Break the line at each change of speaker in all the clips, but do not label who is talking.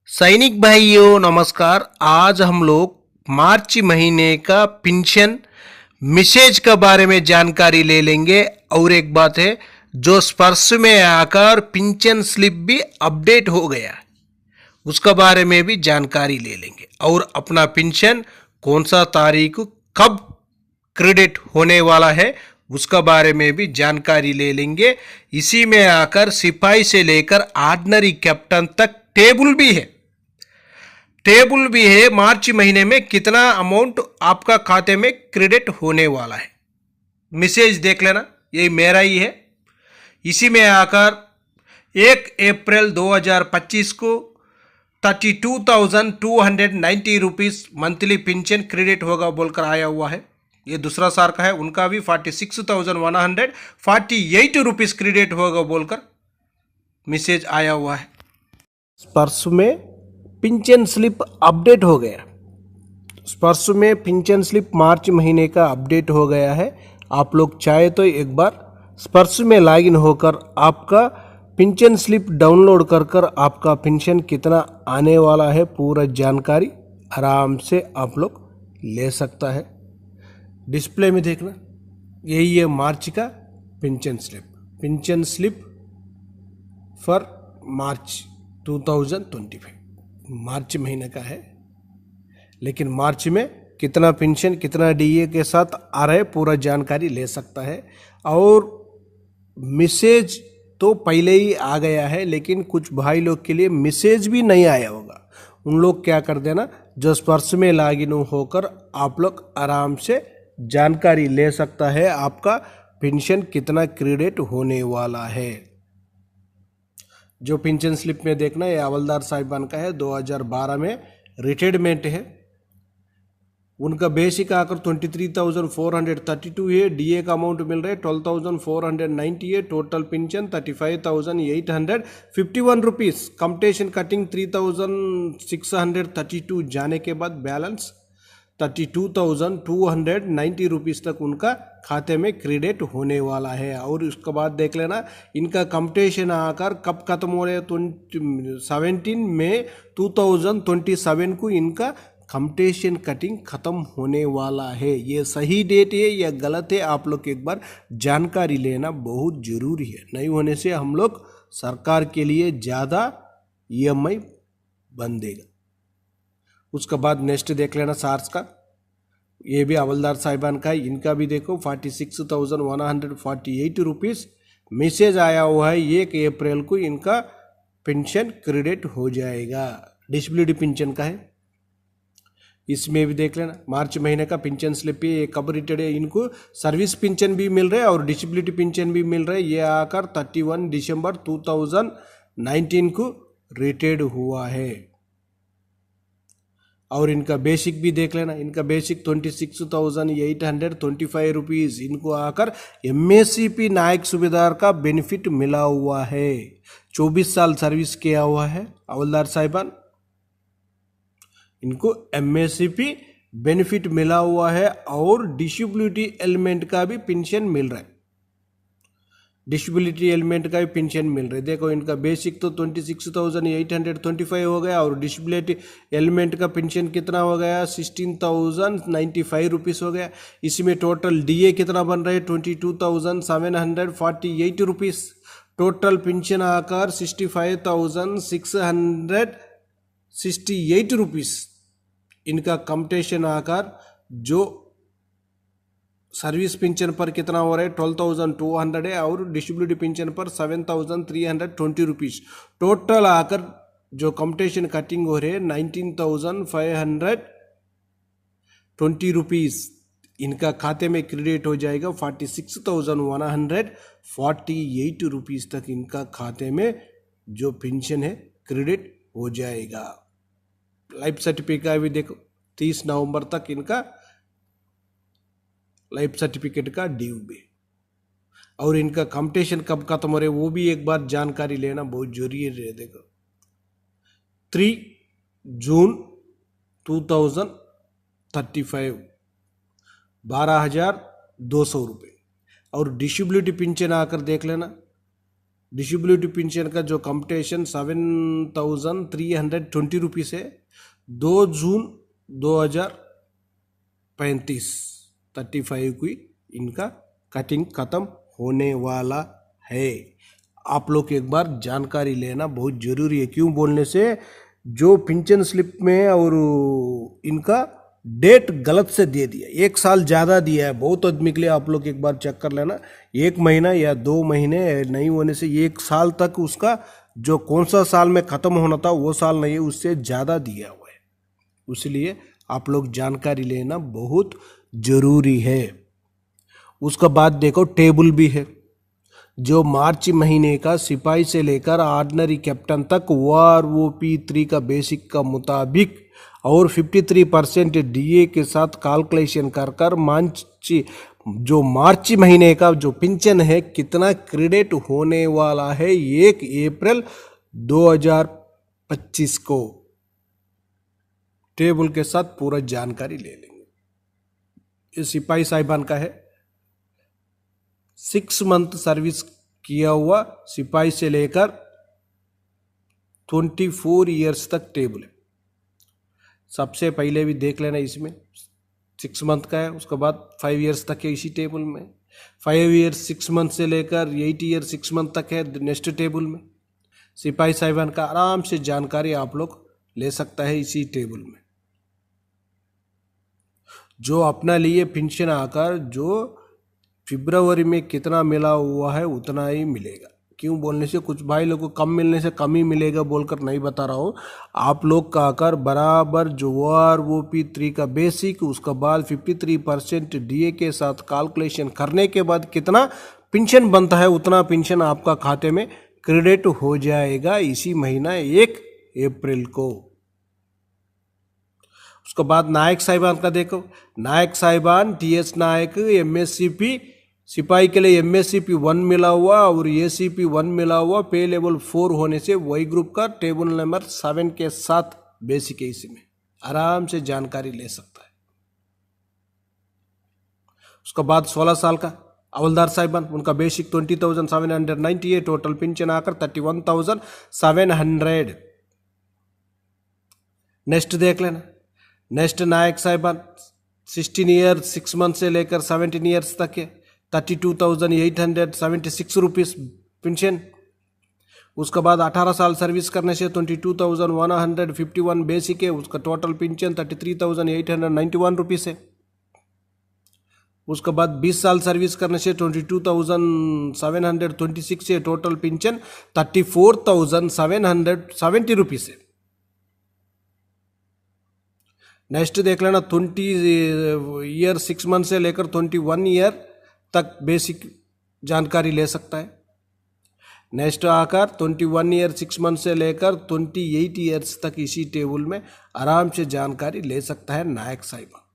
सैनिक भाइयों नमस्कार। आज हम लोग मार्च महीने का पेंशन मैसेज के बारे में जानकारी ले लेंगे। और एक बात है, जो स्पर्श में आकर पेंशन स्लिप भी अपडेट हो गया है, उसके बारे में भी जानकारी ले लेंगे। और अपना पेंशन कौन सा तारीख कब क्रेडिट होने वाला है उसका बारे में भी जानकारी ले लेंगे। इसी में आकर सिपाही से लेकर ऑर्डिनरी कैप्टन तक टेबल भी है मार्च महीने में कितना अमाउंट आपका खाते में क्रेडिट होने वाला है। मैसेज देख लेना, यही मेरा ही है। इसी में आकर 1 अप्रैल 2025 को 32,290 रुपीस मंथली पेंशन क्रेडिट होगा बोलकर आया हुआ है। ये दूसरा साल का है, उनका भी 46,148 रुपीस क्रेडिट होगा बोलकर मैसेज आया हुआ है। परसों में पेंशन स्लिप अपडेट हो गया। परसों में पेंशन स्लिप मार्च महीने का अपडेट हो गया है। आप लोग चाहे तो एक बार स्पर्श में लॉगिन होकर आपका पेंशन स्लिप डाउनलोड कर आपका पेंशन कितना आने वाला है पूरा जानकारी आराम से आप लोग ले सकता है। डिस्प्ले में देखना, यही है मार्च का पेंशन स्लिप फॉर मार्च 2025। मार्च महीने का है, लेकिन मार्च में कितना पेंशन कितना डीए के साथ आ रहा है पूरा जानकारी ले सकता है। और मैसेज तो पहले ही आ गया है, लेकिन कुछ भाई लोग के लिए मैसेज भी नहीं आया होगा। उन लोग क्या कर देना, जो स्पर्श में लॉगिन होकर आप लोग आराम से जानकारी ले सकता है आपका पेंशन कितना क्रेडिट होने वाला है। जो पेंशन स्लिप में देखना, ये हवलदार साहिबान का है, 2012 में रिटायरमेंट है। उनका बेसिक आकर 23,432 है। डीए का अमाउंट मिल रहा है 12,490 है। Total pension 35,851 rupees. Commutation cutting 3,632 जाने के बाद बैलेंस 32,290 रुपीस तक उनका खाते में क्रेडिट होने वाला है। और उसके बाद देख लेना, इनका कंप्टेशन आकर कब खत्म हो रहा है, 17 मई 2027 को इनका कंप्टेशन कटिंग खत्म होने वाला है। ये सही डेट है या गलत है, आप लोग एक बार जानकारी लेना बहुत जरूरी है। नहीं होने से हम लोग सरकार के लिए ज़्यादा ईएमआई बन देगा। उसके बाद नेक्स्ट देख लेना सार्स का, ये भी हवलदार साहिबान का है। इनका भी देखो 46,148 रुपीस मैसेज आया हुआ है। 1 अप्रैल को इनका पेंशन क्रेडिट हो जाएगा। डिसेबिलिटी पेंशन का है, इसमें भी देख लेना। मार्च महीने का पेंशन स्लिप ये कब रिटायर्ड है, इनको सर्विस पेंशन भी मिल रहा है और डिसेबिलिटी पेंशन भी मिल रहा है। ये आकर 31 दिसंबर 2019 को रिटायर्ड हुआ है। और इनका बेसिक भी देख लेना, इनका बेसिक 26,825 रुपीज़ इनको आकर एमएससीपी नायक सुबेदार का बेनिफिट मिला हुआ है। 24 साल सर्विस किया हुआ है हवलदार साहिबान, इनको एमएससीपी बेनिफिट मिला हुआ है। और डिसेबिलिटी एलिमेंट का भी पेंशन मिल रहा है, डिसेबिलिटी एलिमेंट का भी पेंशन मिल रहा है। देखो इनका बेसिक तो 26,825 हो गया और डिसेबिलिटी एलिमेंट का पेंशन कितना हो गया, 16,095 रुपीज़ हो गया। इसमें टोटल डीए कितना बन रहा है, 22,748 रुपीज़। टोटल पेंशन आकर 65,668 रुपीज़। इनका कंप्टेशन आकर जो सर्विस पेंशन पर कितना हो रहा है, 12,200 है। और डिसेबिलिटी पेंशन पर 7,320 रुपीज़। टोटल आकर जो कंप्टेशन कटिंग हो रहे हैं 19,520 रुपीज़ इनका खाते में क्रेडिट हो जाएगा। 46,148 रुपीज़ तक इनका खाते में जो पेंशन है क्रेडिट हो जाएगा। लाइफ सर्टिफिकेट भी देखो, 30 नवंबर तक इनका लाइफ सर्टिफिकेट का ड्यू भी। और इनका कंप्टेशन कब खत्म हो रहे वो भी एक बार जानकारी लेना बहुत जरूरी है। देखो 3 जून 2035 12,200 रुपये। और डिसेबिलिटी पेंशन आकर देख लेना, डिसेबिलिटी पेंशन का जो कंप्यूटेशन 7,320 रुपीज़ है। 2 जून 2035 35 की इनका कटिंग खत्म होने वाला है। आप लोग एक बार जानकारी लेना बहुत जरूरी है। क्यों बोलने से जो पेंशन स्लिप में और इनका डेट गलत से दे दिया, 1 साल ज़्यादा दिया है बहुत आदमी के लिए। आप लोग एक बार चेक कर लेना, 1 महीना या 2 महीने नहीं होने से 1 साल तक उसका जो कौन सा साल में ख़त्म होना था वो साल नहीं है, उससे ज़्यादा दिया हुआ है। इसलिए आप लोग जानकारी लेना बहुत ज़रूरी है। उसका बाद देखो टेबल भी है, जो मार्च महीने का सिपाही से लेकर ऑर्डिनरी कैप्टन तक OROP3 का बेसिक का मुताबिक और 53% DA के साथ कैलकुलेशन कर मार्च महीने का जो पेंशन है कितना क्रेडिट होने वाला है 1 अप्रैल 2025 को, टेबल के साथ पूरा जानकारी ले लेंगे। ये सिपाही साहिबान का है, 6 मंथ सर्विस किया हुआ सिपाही से लेकर 24 ईयर्स तक टेबल है। सबसे पहले भी देख लेना, इसमें 6 मंथ का है, उसके बाद 5 ईयर्स तक है इसी टेबल में। 5 ईयर्स 6 मंथ से लेकर 8 ईयर 6 मंथ तक है नेक्स्ट टेबल में। सिपाही साहिबान का आराम से जानकारी आप लोग ले सकता है इसी टेबल में। जो अपना लिए पेंशन आकर जो फरवरी में कितना मिला हुआ है उतना ही मिलेगा। क्यों बोलने से कुछ भाई लोग को कम मिलने से कम ही मिलेगा बोलकर नहीं बता रहा हूँ। आप लोग का आकर बराबर जो OROP3 का बेसिक, उसका बाद 53% DA के साथ कैलकुलेशन करने के बाद कितना पेंशन बनता है उतना पेंशन आपका खाते में क्रेडिट हो जाएगा इसी महीना 1 अप्रैल को। उसके बाद नायक साहिबान का देखो, नायक साहिबान TS नायक MSCP सिपाही के लिए MSCP 1 मिला हुआ और ACP 1 मिला हुआ, पे लेवल 4 होने से वाई ग्रुप का टेबल नंबर 7 के साथ बेसिक है, इसमें आराम से जानकारी ले सकता है। उसके बाद 16 साल का हवलदार साहिबान, उनका बेसिक 20,790 है, टोटल पेंशन आकर 31,700। नेक्स्ट देख लेना, नेक्स्ट नायक साहिबान 16 ईयर 6 मंथ से लेकर 17 ईयर्स तक है, 32,876 रुपीज़ पेंशन। उसके बाद 18 साल सर्विस करने से 22,151 बेसिक है, उसका टोटल पेंशन 33,891 रुपीज़ है। उसके बाद 20 साल सर्विस करने से 22,726 है, टोटल पेंशन 34,770 रुपीज़ है। नेक्स्ट देख लेना, 20 ईयर 6 मंथ से लेकर 21 ईयर तक बेसिक जानकारी ले सकता है। नेक्स्ट आकर 21 ईयर 6 मंथ से लेकर 28 ईयर्स तक इसी टेबल में आराम से जानकारी ले सकता है नायक साहिबा।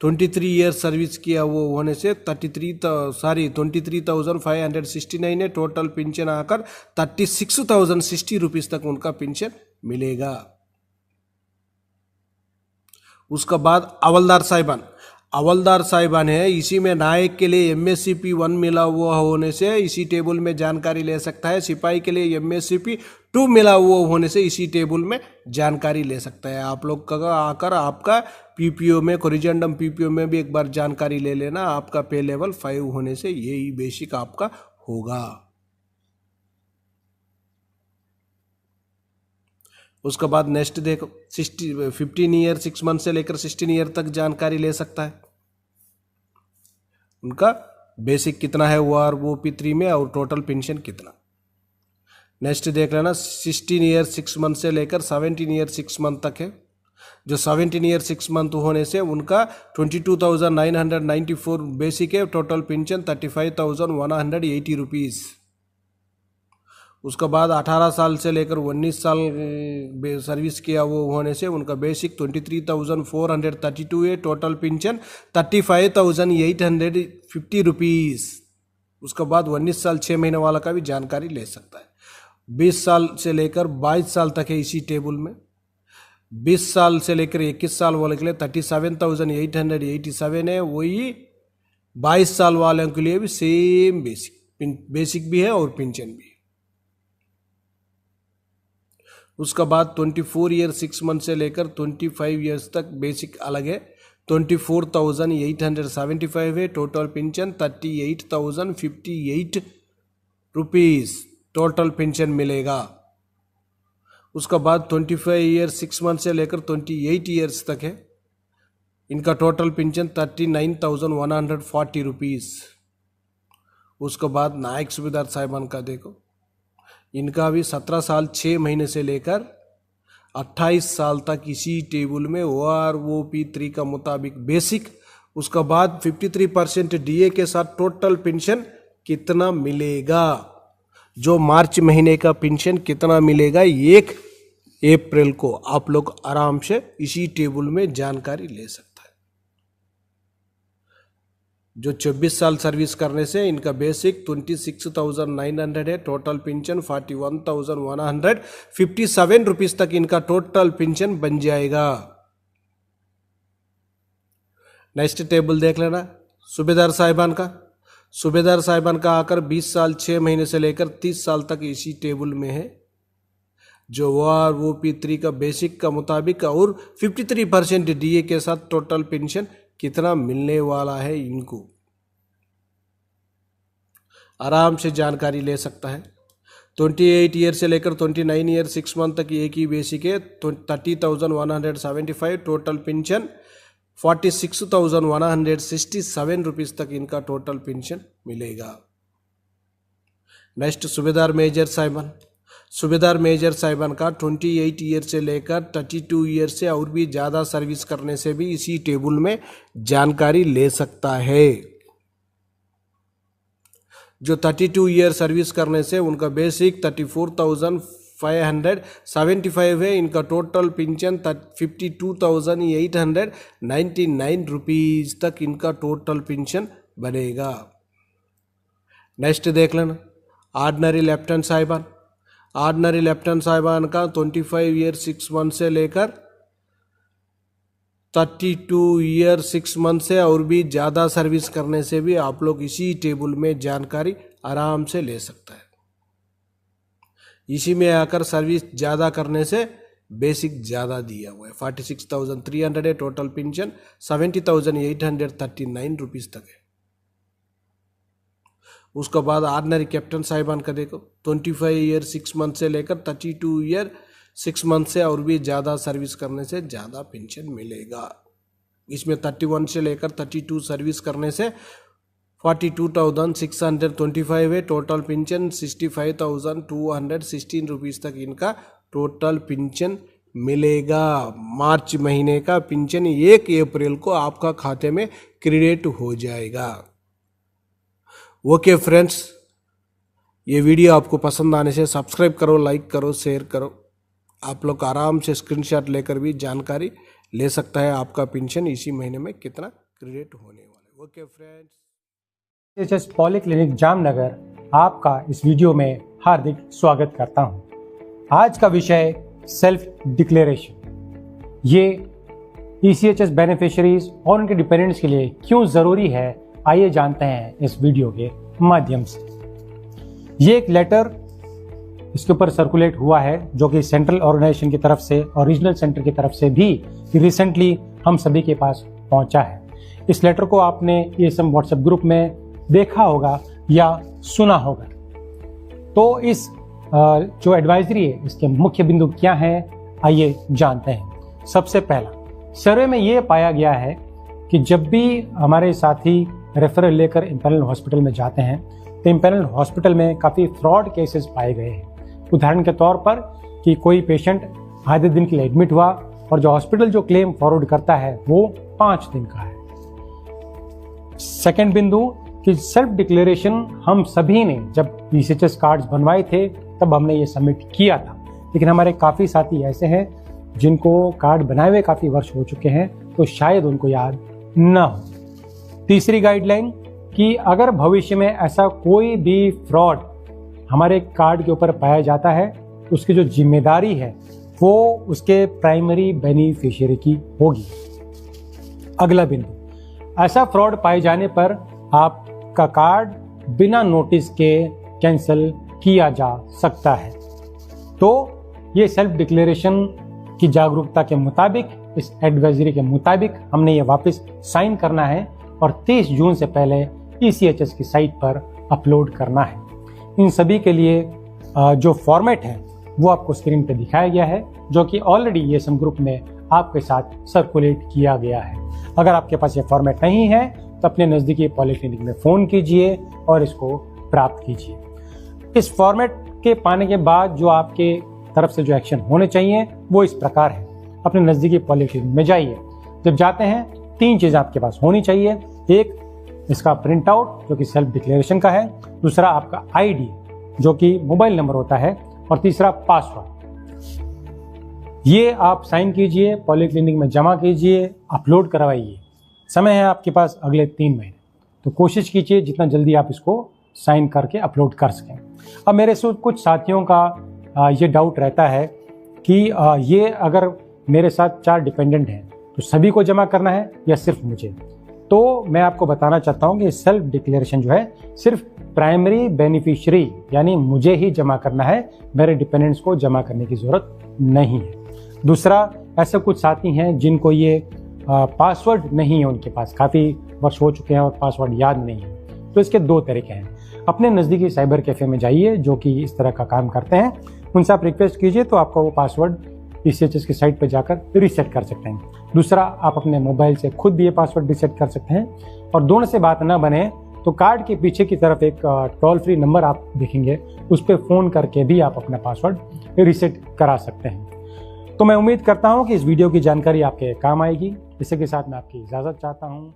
23 ईयर सर्विस किया वो होने से 23,569 है, टोटल पेंशन आकर 36,060 रुपीज़ तक उनका पेंशन मिलेगा। उसका बाद हवलदार साहिबान, हवलदार साहिबान है, इसी में नायक के लिए MSCP 1 मिला हुआ होने से इसी टेबल में जानकारी ले सकता है। सिपाही के लिए MSCP 2 मिला हुआ होने से इसी टेबल में जानकारी ले सकता है। आप लोग का आकर आपका PPO में, कोरिजेंडम PPO में भी एक बार जानकारी ले लेना, आपका पे लेवल 5 होने से यही बेसिक आपका होगा। उसके बाद नेक्स्ट देखो, 15 ईयर 6 मंथ से लेकर 16 ईयर तक जानकारी ले सकता है। उनका बेसिक कितना है OROP3 में और टोटल पेंशन कितना। नेक्स्ट देख लेना, 16 ईयर 6 मंथ से लेकर 17 ईयर 6 मंथ तक है। जो 17 ईयर 6 मंथ होने से उनका 22,994 बेसिक है, टोटल पेंशन 35,180 रुपीज़। उसके बाद 18 साल से लेकर 19 साल सर्विस किया वो होने से उनका बेसिक 23,432 है, टोटल पेंशन 35,850 रुपीज़। उसके बाद 19 साल 6 महीने वाला का भी जानकारी ले सकता है। 20 साल से लेकर 22 साल तक है इसी टेबल में। 20 साल से लेकर 21 साल वाले के लिए 37,887 है, वही 22 साल वालों के लिए भी सेम बेसिक बेसिक भी है और पेंशन भी है। उसका बाद 24 ईयर 6 मंथ से लेकर 25 ईयर्स तक बेसिक अलग है, 24,875 है। Total pension 38,058 rupees total pension मिलेगा। उसका बाद 25 ईयर 6 मंथ से लेकर 28 ईयर्स तक है, इनका टोटल पेंशन 39,140 रुपीज़। उसके बाद नायक सूबेदार साहिबान का देखो, इनका भी 17 साल 6 महीने से लेकर 28 साल तक इसी टेबल में OROP3 का मुताबिक बेसिक। उसका बाद 53% DA के साथ टोटल पेंशन कितना मिलेगा, जो मार्च महीने का पेंशन कितना मिलेगा 1 अप्रैल को आप लोग आराम से इसी टेबल में जानकारी ले सकते हैं। जो 24 साल सर्विस करने से इनका बेसिक 26,900 है, टोटल पेंशन 41,157 रुपीज तक इनका टोटल पेंशन बन जाएगा। नेक्स्ट टेबल देख लेना सूबेदार साहिबान का। सूबेदार साहिबान का आकर 20 साल 6 महीने से लेकर 30 साल तक इसी टेबल में है, जो OROP3 का बेसिक का मुताबिक और 53% DA के साथ टोटल पेंशन कितना मिलने वाला है इनको आराम से जानकारी ले सकता है। 28 ईयर से लेकर 29 ईयर 6 मंथ तक एक ही बेसिक है, 30,175। टोटल पेंशन 46,167 रुपीज तक इनका टोटल पेंशन मिलेगा। नेक्स्ट सूबेदार मेजर साहिबान। सूबेदार मेजर साहिबान का 28 ईयर से लेकर 32 ईयर से और भी ज़्यादा सर्विस करने से भी इसी टेबल में जानकारी ले सकता है। जो 32 ईयर सर्विस करने से उनका बेसिक 34,575 है, इनका टोटल पेंशन 52,899 रुपीज तक इनका टोटल पेंशन बनेगा। नेक्स्ट देख लेना ऑर्डिनरी लेफ्टिनेंट साहिबान। ऑर्डिनरी लेफ्टिनेंट साहिबान का 25 ईयर 6 मंथ से लेकर 32 ईयर 6 मंथ से और भी ज़्यादा सर्विस करने से भी आप लोग इसी टेबल में जानकारी आराम से ले सकता है। इसी में आकर सर्विस ज़्यादा करने से बेसिक ज़्यादा दिया हुआ है, 46,300 है, टोटल पेंशन 70,839 रुपीज़ तक है। उसके बाद ऑर्डिनरी कैप्टन साहिबान का देखो, 25 ईयर 6 मंथ से लेकर 32 ईयर 6 मंथ से और भी ज़्यादा सर्विस करने से ज़्यादा पेंशन मिलेगा। इसमें 31 से लेकर 32 सर्विस करने से 42,625 है, टोटल पेंशन 65,216 रुपीज़ तक इनका टोटल पेंशन मिलेगा। मार्च महीने का पेंशन 1 अप्रैल को आपका खाते में क्रेडिट हो जाएगा। ओके फ्रेंड्स, ये वीडियो आपको पसंद आने से सब्सक्राइब करो, लाइक करो, शेयर करो। आप लोग आराम से स्क्रीनशॉट लेकर भी जानकारी ले सकता है आपका पेंशन इसी महीने में कितना क्रेडिट होने वाला है। Okay friends,
SHS polyclinic Jamnagar आपका इस वीडियो में हार्दिक स्वागत करता हूं। आज का विषय सेल्फ डिक्लेरेशन। ये ECHS बेनिफिशियरीज और उनके डिपेंडेंट्स के लिए क्यों ज़रूरी है, आइए जानते हैं इस वीडियो के माध्यम से। ये एक लेटर इसके ऊपर सर्कुलेट हुआ है जो कि सेंट्रल ऑर्गेनाइजेशन की तरफ से और रीजनल सेंटर की तरफ से भी रिसेंटली हम सभी के पास पहुंचा है। इस लेटर को आपने ESM व्हाट्सएप ग्रुप में देखा होगा या सुना होगा। तो इस जो एडवाइजरी है इसके मुख्य बिंदु क्या हैं, आइए जानते हैं। सबसे पहला, सर्वे में ये पाया गया है कि जब भी हमारे साथी रेफरल लेकर इम्पैनल हॉस्पिटल में जाते हैं तो इम्पैनल हॉस्पिटल में काफ़ी फ्रॉड केसेस पाए गए हैं। उदाहरण के तौर पर कि कोई पेशेंट आधे दिन के लिए एडमिट हुआ और जो हॉस्पिटल जो क्लेम फॉरवर्ड करता है वो 5 दिन का है। सेकेंड बिंदु कि सेल्फ डिक्लेरेशन हम सभी ने जब ECHS कार्ड्स बनवाए थे तब हमने ये सबमिट किया था, लेकिन हमारे काफ़ी साथी ऐसे हैं जिनको कार्ड बनाए हुए काफ़ी वर्ष हो चुके हैं तो शायद उनको याद न हो। तीसरी गाइडलाइन कि अगर भविष्य में ऐसा कोई भी फ्रॉड हमारे कार्ड के ऊपर पाया जाता है तो उसकी जो जिम्मेदारी है वो उसके प्राइमरी बेनिफिशियरी की होगी। अगला बिंदु, ऐसा फ्रॉड पाए जाने पर आपका कार्ड बिना नोटिस के कैंसिल किया जा सकता है। तो ये सेल्फ डिक्लेरेशन की जागरूकता के मुताबिक, इस एडवाइजरी के मुताबिक हमने ये वापस साइन करना है और 30 जून से पहले ECHS की साइट पर अपलोड करना है। इन सभी के लिए जो फॉर्मेट है वो आपको स्क्रीन पे दिखाया गया है, जो कि ऑलरेडी ESM ग्रुप में आपके साथ सर्कुलेट किया गया है। अगर आपके पास ये फॉर्मेट नहीं है तो अपने नज़दीकी पॉलीक्लिनिक में फ़ोन कीजिए और इसको प्राप्त कीजिए। इस फॉर्मेट के पाने के बाद जो आपके तरफ से जो एक्शन होने चाहिए वो इस प्रकार है। अपने नज़दीकी पॉलीक्लिनिक में जाइए। जब जाते हैं 3 चीज़ें आपके पास होनी चाहिए। एक, इसका प्रिंट आउट जो कि सेल्फ डिक्लेरेशन का है। दूसरा, आपका ID जो कि मोबाइल नंबर होता है। और तीसरा, पासवर्ड। ये आप साइन कीजिए, पॉलीक्लिनिक में जमा कीजिए, अपलोड करवाइए। समय है आपके पास अगले 3 महीने, तो कोशिश कीजिए जितना जल्दी आप इसको साइन करके अपलोड कर सकें। अब मेरे से कुछ साथियों का ये डाउट रहता है कि ये अगर मेरे साथ 4 डिपेंडेंट हैं तो सभी को जमा करना है या सिर्फ मुझे। तो मैं आपको बताना चाहता हूँ कि सेल्फ डिक्लेरेशन जो है सिर्फ प्राइमरी बेनिफिशियरी यानी मुझे ही जमा करना है, मेरे डिपेंडेंट्स को जमा करने की ज़रूरत नहीं है। दूसरा, ऐसे कुछ साथी हैं जिनको ये पासवर्ड नहीं है, उनके पास काफ़ी वर्ष हो चुके हैं और पासवर्ड याद नहीं है। तो इसके 2 तरीके हैं। अपने नज़दीकी साइबर कैफ़े में जाइए जो कि इस तरह का काम करते हैं, उनसे आप रिक्वेस्ट कीजिए तो आपका वो पासवर्ड ECHS की साइट पर जाकर रीसेट कर सकते हैं। दूसरा, आप अपने मोबाइल से खुद भी ये पासवर्ड रीसेट कर सकते हैं। और दोनों से बात ना बने तो कार्ड के पीछे की तरफ एक टोल फ्री नंबर आप देखेंगे, उस पर फ़ोन करके भी आप अपना पासवर्ड रीसेट करा सकते हैं। तो मैं उम्मीद करता हूँ कि इस वीडियो की जानकारी आपके काम आएगी। इसी के साथ मैं आपकी इजाज़त चाहता हूँ।